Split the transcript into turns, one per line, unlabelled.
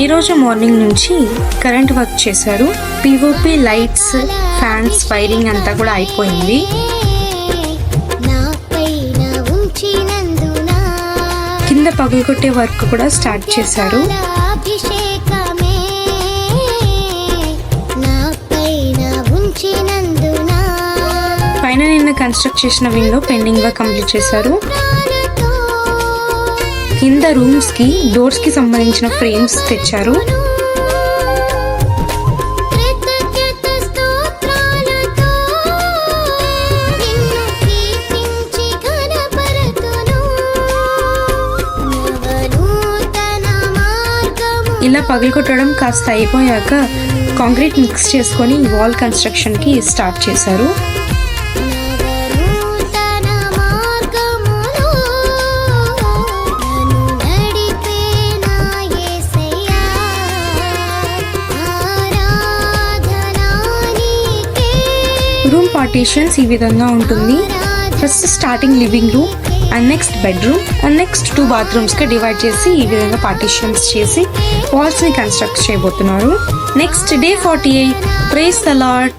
ఈరోజు మార్నింగ్ నుంచి current work చేశారు. పిఓపి లైట్స్, ఫ్యాన్స్, వైరింగ్ అంతా కూడా అయిపోయింది. కింద పగలగొట్టే వర్క్ కూడా స్టార్ట్ చేశారు. పైన నిన్న కన్స్ట్రక్ట్ చేసిన వింగ్ లో పెండింగ్ వర్క్ కంప్లీట్ చేశారు. కింద రూమ్స్ కి డోర్స్ కి సంబంధించిన ఫ్రేమ్స్ తెచ్చారు. ఇలా పగలగొట్టడం కాస్త అయిపోయాక కాంక్రీట్ మిక్స్ చేసుకొని వాల్ కన్స్ట్రక్షన్ కి స్టార్ట్ చేశారు. రూమ్ పార్టీషన్స్ ఈ విధంగా ఉంటుంది. First starting living room and next bedroom and next 2 bathrooms గా డివైడ్ చేసి ఈ విధంగా పార్టీషన్స్ చేసి వాల్స్ ని కన్స్ట్రక్ట్ చేయబోతున్నారు. Next day 48. Praise the lord.